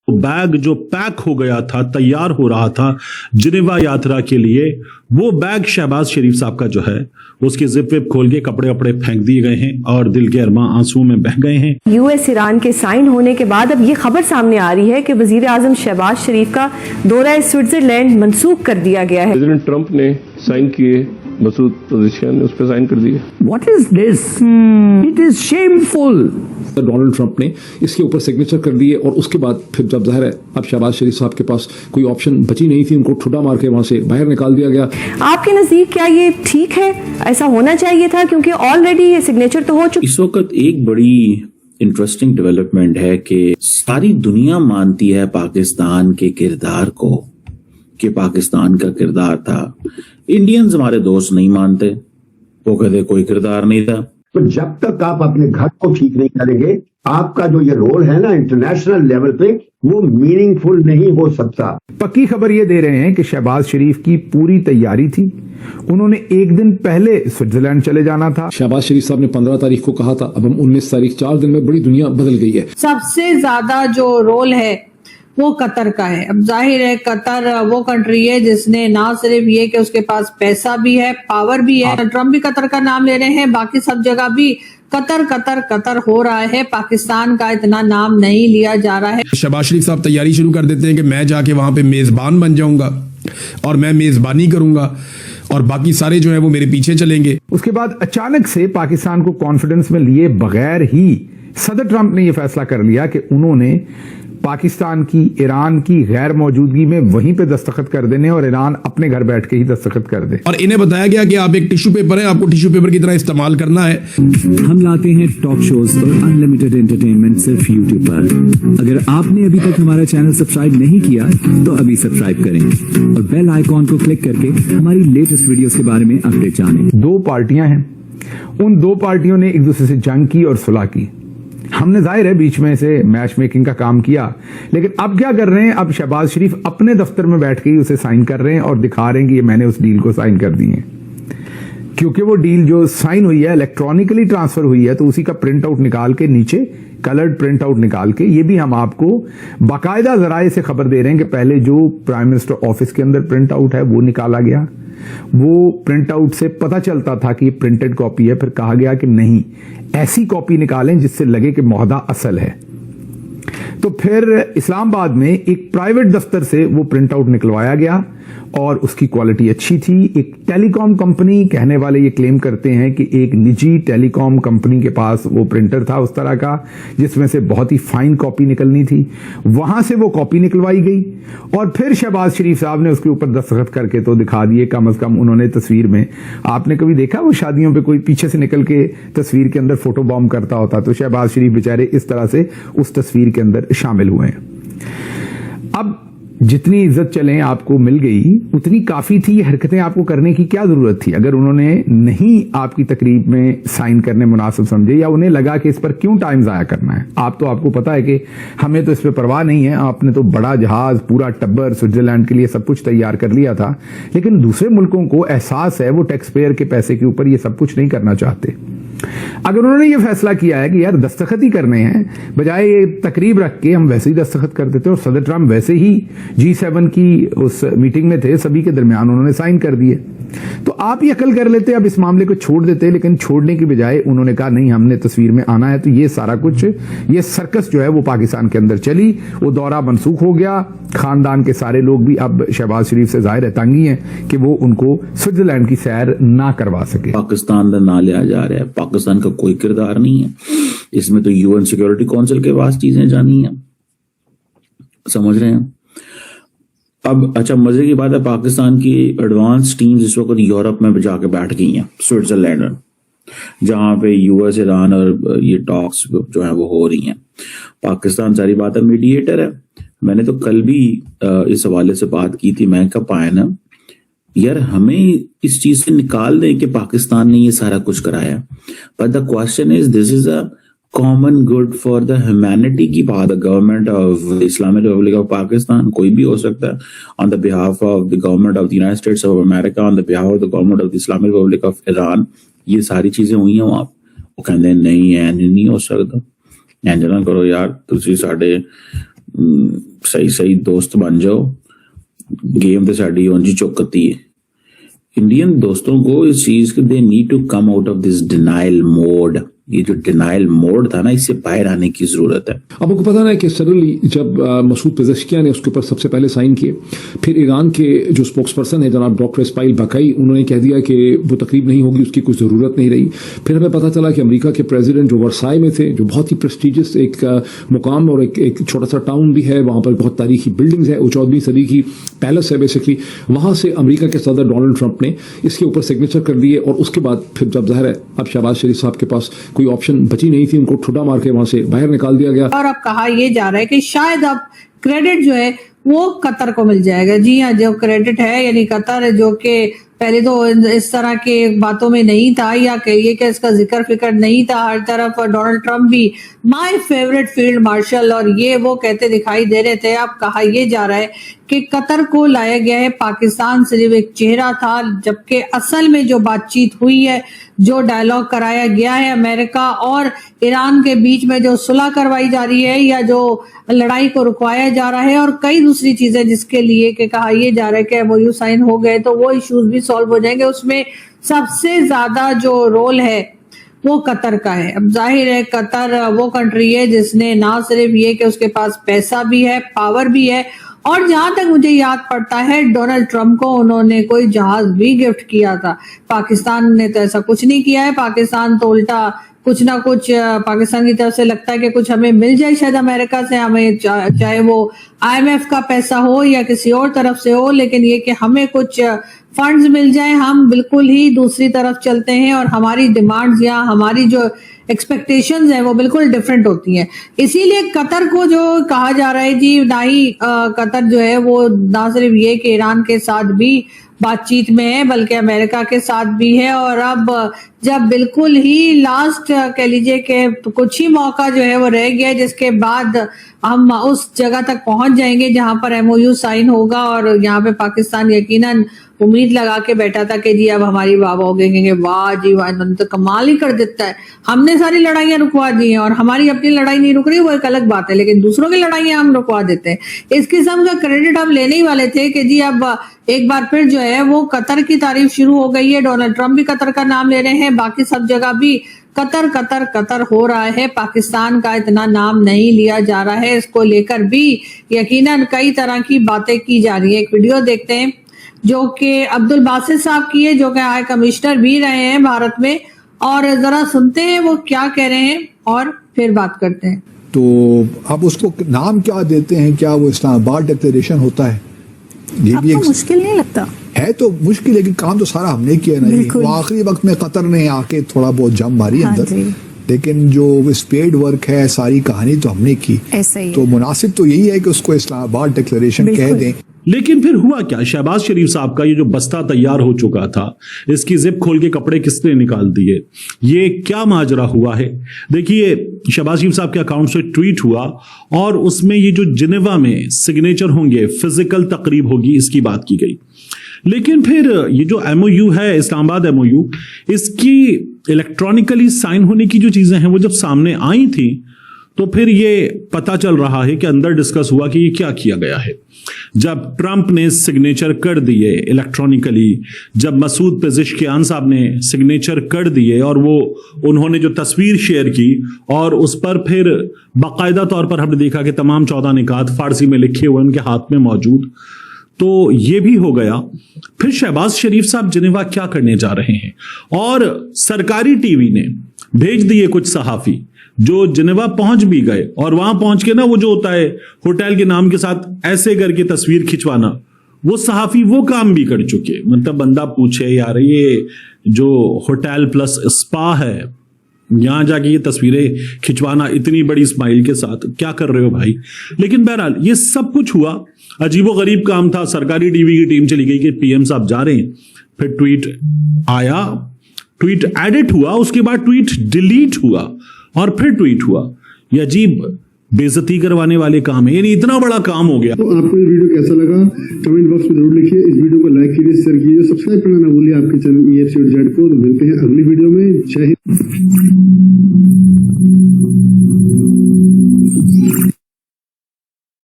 Bag जो pack हो गया था, तैयार हो रहा था जिनेवा यात्रा के लिए, वो बैग शहबाज शरीफ साहब का जो है उसकी जिप विप खोल के कपड़े वपड़े फेंक दिए गए हैं और दिल के अरमां आंसुओं में बह गए हैं। यूएस ईरान के साइन होने के बाद अब ये खबर सामने आ रही है कि वजीर आजम शहबाज शरीफ का दौरा स्विट्जरलैंड मंसूख कर दिया गया है। प्रेसिडेंट ट्रंप ने साइन किए, मसूद पजेशियन ने उस पर साइन कर दिया। What is this? It is shameful. Donald Trump ने इसके ऊपर सिग्नेचर कर दिए और उसके बाद फिर जब जाहिर है अब शहबाज शरीफ साहब के पास कोई ऑप्शन बची नहीं थी, उनको ठुड्डा मार के वहां से बाहर निकाल दिया गया। आपके नजदीक क्या ये ठीक है, ऐसा होना चाहिए था? क्योंकि ऑलरेडी ये सिग्नेचर तो हो चुका। इस वक्त एक बड़ी इंटरेस्टिंग डेवलपमेंट है कि सारी दुनिया मानती है पाकिस्तान के किरदार को, कि पाकिस्तान का किरदार था। इंडियंस हमारे दोस्त नहीं मानते, वो कहते कोई किरदार नहीं था। तो जब तक आप अपने घर को ठीक नहीं करेंगे, आपका जो ये रोल है ना इंटरनेशनल लेवल पे, वो मीनिंगफुल नहीं हो सकता। पक्की खबर ये दे रहे हैं कि शहबाज शरीफ की पूरी तैयारी थी। उन्होंने एक दिन पहले स्विट्जरलैंड चले जाना था। शहबाज शरीफ साहब ने 15 तारीख को कहा था, अब हम 19 तारीख, 4 दिन में बड़ी दुनिया बदल गई है। सबसे ज्यादा जो रोल है वो कतर का है। अब जाहिर है कतर वो कंट्री है जिसने ना सिर्फ ये कि उसके पास पैसा भी है, पावर भी है। ट्रंप भी कतर का नाम ले रहे हैं, बाकी सब जगह भी कतर कतर कतर हो रहा है, पाकिस्तान का इतना नाम नहीं लिया जा रहा है। शहबाज शरीफ साहब तैयारी शुरू कर देते हैं कि मैं जाके वहां पे मेजबान बन जाऊंगा और मैं मेजबानी करूंगा और बाकी सारे जो है वो मेरे पीछे चलेंगे। उसके बाद अचानक से पाकिस्तान को कॉन्फिडेंस में लिए बगैर ही सदर ट्रंप ने यह फैसला कर लिया कि उन्होंने पाकिस्तान की ईरान की गैर मौजूदगी में वहीं पे दस्तखत कर देने और ईरान अपने घर बैठ के ही दस्तखत कर दे। और इन्हें बताया गया कि आप एक टिश्यू पेपर है, आपको टिश्यू पेपर की तरह इस्तेमाल करना है। हम लाते हैं टॉक शोज और अनलिमिटेड एंटरटेनमेंट सिर्फ यूट्यूब पर। अगर आपने अभी तक हमारा चैनल सब्सक्राइब नहीं किया तो अभी सब्सक्राइब करें और बेल आइकॉन को क्लिक करके हमारी लेटेस्ट वीडियोस के बारे में अपडेट जानें। दो पार्टियां हैं, उन दो पार्टियों ने एक दूसरे से जंग की और सुलह की। हमने जाहिर है बीच में से मैच मेकिंग का काम किया, लेकिन अब क्या कर रहे हैं, अब शहबाज शरीफ अपने दफ्तर में बैठ के ही उसे साइन कर रहे हैं और दिखा रहे हैं कि मैंने उस डील को साइन कर दी है। क्योंकि वो डील जो साइन हुई है इलेक्ट्रॉनिकली ट्रांसफर हुई है, तो उसी का प्रिंट आउट निकाल के नीचे कलर्ड प्रिंट आउट निकाल के, ये भी हम आपको बाकायदा जराए से खबर दे रहे हैं कि पहले जो प्राइम मिनिस्टर ऑफिस के अंदर प्रिंट आउट है वो निकाला गया। वो प्रिंट आउट से पता चलता था कि ये प्रिंटेड कॉपी है, फिर कहा गया कि नहीं, ऐसी कॉपी निकालें जिससे लगे कि मुहदा असल है। तो फिर इस्लामाबाद में एक प्राइवेट दफ्तर से वो प्रिंट आउट निकलवाया गया और उसकी क्वालिटी अच्छी थी। एक टेलीकॉम कंपनी, कहने वाले ये क्लेम करते हैं कि एक निजी टेलीकॉम कंपनी के पास वो प्रिंटर था उस तरह का जिसमें से बहुत ही फाइन कॉपी निकलनी थी, वहां से वो कॉपी निकलवाई गई और फिर शहबाज शरीफ साहब ने उसके ऊपर दस्तखत करके तो दिखा दिए। कम से कम उन्होंने तस्वीर में, आपने कभी देखा वो शादियों पे कोई पीछे से निकल के तस्वीर के अंदर फोटो बॉम्ब करता होता, तो शहबाज शरीफ बेचारे इस तरह से उस तस्वीर के अंदर शामिल हुए हैं। अब जितनी इज्जत चलें आपको मिल गई उतनी काफी थी। ये हरकतें आपको करने की क्या जरूरत थी? अगर उन्होंने नहीं आपकी तकरीब में साइन करने मुनासिब समझे या उन्हें लगा कि इस पर क्यों टाइम जाया करना है, आपको पता है कि हमें तो इस पर परवाह नहीं है, आपने तो बड़ा जहाज, पूरा टब्बर स्विट्जरलैंड के लिए सब कुछ तैयार कर लिया था, लेकिन दूसरे मुल्कों को एहसास है वो टैक्स पेयर के पैसे के ऊपर ये सब कुछ नहीं करना चाहते। अगर उन्होंने ये फैसला किया है कि यार दस्तखत ही करने हैं, बजाय ये तकरीब रख के हम वैसे ही दस्तखत कर देते, और सदर ट्रंप वैसे ही G7 की उस मीटिंग में थे, सभी के दरमियान उन्होंने साइन कर दिए, तो आप ये अकल कर लेते, अब इस मामले को छोड़ देते। लेकिन छोड़ने की बजाय उन्होंने कहा नहीं, हमने तस्वीर में आना है। तो ये सारा कुछ, ये सर्कस जो है वो पाकिस्तान के अंदर चली, वो दौरा मनसूख हो गया। खानदान के सारे लोग भी अब शहबाज शरीफ से जाहिर है तंगी हैं कि वो उनको स्विट्जरलैंड की सैर ना करवा सके। पाकिस्तान का ना लिया जा रहा है, पाकिस्तान का कोई किरदार नहीं है इसमें, तो UN सिक्योरिटी काउंसिल के पास चीजें जानी है, समझ रहे हैं। अब अच्छा, मजे की बात है, पाकिस्तान की एडवांस टीम्स इस वक्त यूरोप में जाके बैठ गई हैं, स्विट्जरलैंड में, जहां पे US, ईरान और ये टॉक्स जो है वो हो रही हैं। पाकिस्तान सारी बात है मीडिएटर है। मैंने तो कल भी इस हवाले से बात की थी, मैं कब पाया ना यार, हमें इस चीज से निकाल दें कि पाकिस्तान ने ये सारा कुछ कराया, but the question is, this is a common good for the humanity की बात है। Government of Islamic Republic of Pakistan, कोई भी हो सकता है, on the behalf of the government of the United states of America, on the behalf of the government of the Islamic Republic of Iran, ये सारी चीजें हुई हैं वहां। वो कहते हैं नहीं, इंज नहीं हो सकता, इंज ना करो यार, तुसी साडे सही सही दोस्त बन जाओ, गेम तो साड़ी ਉਂਝ ਹੀ चुकती है। इंडियन दोस्तों को इस चीज के they need to come out of this denial mode. ये जो डिनाइल मोड था ना, इससे बाहर आने की जरूरत है। अब आपको पता है कि सडनली जब मसूद पेजेश्कियान ने उसके ऊपर सबसे पहले साइन किए, फिर ईरान के जो स्पोक्स पर्सन है जनाब डॉक्टर इस्माइल बकाई, उन्होंने कह दिया कि वो तकरीब नहीं होगी, उसकी कोई ज़रूरत नहीं रही। फिर हमें पता चला कि अमेरिका के प्रेसिडेंट जो वर्साई में थे, जो बहुत ही प्रेस्टिजियस एक मुकाम और एक छोटा सा टाउन भी है, वहाँ पर बहुत तारीखी बिल्डिंग्स है, 14वीं सदी की पैलेस है बेसिकली, वहाँ से अमेरिका के सदर डोनाल्ड ट्रंप ने इसके ऊपर सिग्नेचर कर दिए। और उसके बाद फिर जब जाहिर है अब शहबाज शरीफ साहब के पास कोई ऑप्शन बची नहीं थी, उनको ठुड्डा मार के वहां से बाहर निकाल दिया गया। और अब कहा यह जा रहा है कि शायद अब क्रेडिट जो है वो कतर को मिल जाएगा। जी हाँ, जो क्रेडिट है यानी कतर जो कि पहले तो इस तरह के बातों में नहीं था, या कहिए कि इसका जिक्र फिक्र नहीं था हर तरफ। डोनाल्ड ट्रंप भी माय फेवरेट फील्ड मार्शल और ये वो कहते दिखाई दे रहे थे। अब कहा यह जा रहा है कि कतर को लाया गया है, पाकिस्तान सिर्फ एक चेहरा था, जबकि असल में जो बातचीत हुई है, जो डायलॉग कराया गया है अमेरिका और ईरान के बीच में, जो सुलह करवाई जा रही है या जो लड़ाई को रुकवाया जा रहा है और कई दूसरी चीजें जिसके लिए कि कहा यह जा रहा है कि MOU साइन हो गए तो वो इश्यूज भी सॉल्व हो जाएंगे। उसमें सबसे ज्यादा जो रोल है वो कतर का है। अब जाहिर है कतर वो कंट्री है जिसने ना सिर्फ ये कि उसके पास पैसा भी है, पावर भी है, और जहां तक मुझे याद पड़ता है डोनाल्ड ट्रंप को उन्होंने कोई जहाज भी गिफ्ट किया था। पाकिस्तान ने तो ऐसा कुछ नहीं किया है। पाकिस्तान तो उल्टा कुछ ना कुछ पाकिस्तान की तरफ से लगता है कि कुछ हमें मिल जाए शायद अमेरिका से, हमें चाहे वो IMF का पैसा हो या किसी और तरफ से हो, लेकिन ये कि हमें कुछ फंड्स मिल जाए, हम बिल्कुल ही दूसरी तरफ चलते हैं और हमारी डिमांड्स या हमारी जो एक्सपेक्टेशंस हैं वो बिल्कुल डिफरेंट होती हैं। इसीलिए कतर को जो कहा जा रहा है जी, ना ही कतर जो है वो ना सिर्फ ये कि ईरान के साथ भी बातचीत में है बल्कि अमेरिका के साथ भी है। और अब जब बिल्कुल ही लास्ट कह लीजिए कि कुछ ही मौका जो है वो रह गया, जिसके बाद हम उस जगह तक पहुंच जाएंगे जहां पर MOU साइन होगा। और यहाँ पे पाकिस्तान यकीनन उम्मीद लगा के बैठा था कि जी अब हमारी बाबा हो गए, वाह जी वाह, इन्होंने तो कमाल ही कर देता है, हमने सारी लड़ाइयां रुकवा दी हैं और हमारी अपनी लड़ाई नहीं रुक रही, वो एक अलग बात है, लेकिन दूसरों की लड़ाइयां हम रुकवा देते हैं। इस किस्म का क्रेडिट हम लेने ही वाले थे कि जी अब एक बार फिर जो है वो कतर की तारीफ शुरू हो गई है। डोनाल्ड ट्रंप भी कतर का नाम ले रहे हैं, बाकी सब जगह भी कतर कतर कतर हो रहा है। पाकिस्तान का इतना नाम नहीं लिया जा रहा है, इसको लेकर भी यकीनन कई तरह की बातें की जा रही है। एक वीडियो देखते हैं जो कि अब्दुल बासित साहब की है, जो कि हाई कमिश्नर भी रहे हैं भारत में, और जरा सुनते हैं वो क्या कह रहे हैं और फिर बात करते हैं। तो अब उसको नाम क्या देते हैं, क्या वो इस्लामाबाद डिक्लेरेशन होता है? ये भी एक मुश्किल नहीं लगता है, तो मुश्किल, लेकिन काम तो सारा हमने किया ना। वो आखिरी वक्त में कतर ने आके थोड़ा बहुत जम मारी अंदर, लेकिन जो स्पेड वर्क है सारी कहानी तो हमने की। तो मुनासिब तो यही है कि उसको इस्लामाबाद डिक्लेरेशन कह दें। लेकिन फिर हुआ क्या? शहबाज शरीफ साहब का ये जो बस्ता तैयार हो चुका था, इसकी जिप खोल के कपड़े किसने निकाल दिए? ये क्या माजरा हुआ है? देखिए, शहबाज शरीफ साहब के अकाउंट से ट्वीट हुआ और उसमें ये जो जिनेवा में सिग्नेचर होंगे, फिजिकल तकरीब होगी, इसकी बात की गई। लेकिन फिर ये जो MOU है, इस्लामाबाद MOU, इसकी इलेक्ट्रॉनिकली साइन होने की जो चीजें हैं वो जब सामने आई थी तो फिर ये पता चल रहा है कि अंदर डिस्कस हुआ कि ये क्या किया गया है। जब ट्रंप ने सिग्नेचर कर दिए इलेक्ट्रॉनिकली, जब मसूद पेजेश्कियान साहब ने सिग्नेचर कर दिए और वो उन्होंने जो तस्वीर शेयर की और उस पर फिर बाकायदा तौर पर हमने देखा कि तमाम 14 निकात फारसी में लिखे हुए उनके हाथ में मौजूद, तो ये भी हो गया। फिर शहबाज शरीफ साहब जिनेवा क्या करने जा रहे हैं? और सरकारी टीवी ने भेज दिए कुछ सहाफी जो जिनेवा पहुंच भी गए, और वहां पहुंच के ना वो जो होता है होटल के नाम के साथ ऐसे करके तस्वीर खिंचवाना, वो सहाफी वो काम भी कर चुके। मतलब बंदा पूछे यार ये जो होटल प्लस स्पा है, यहां जाके ये तस्वीरें खिंचवाना इतनी बड़ी स्माइल के साथ, क्या कर रहे हो भाई? लेकिन बहरहाल ये सब कुछ हुआ, अजीबोगरीब काम था। सरकारी टीवी की टीम चली गई कि PM साहब जा रहे हैं, फिर ट्वीट आया, ट्वीट एडिट हुआ, उसके बाद ट्वीट डिलीट हुआ और फिर ट्वीट हुआ। ये अजीब बेइज्जती करवाने वाले काम है, यानी इतना बड़ा काम हो गया। तो आपको ये वीडियो कैसा लगा कमेंट बॉक्स में जरूर लिखिए। इस वीडियो को लाइक कीजिए, शेयर कीजिए, सब्सक्राइब करना ना भूलिए आपके चैनल EFC.Z को। तो मिलते हैं अगली वीडियो में। जय हिंद।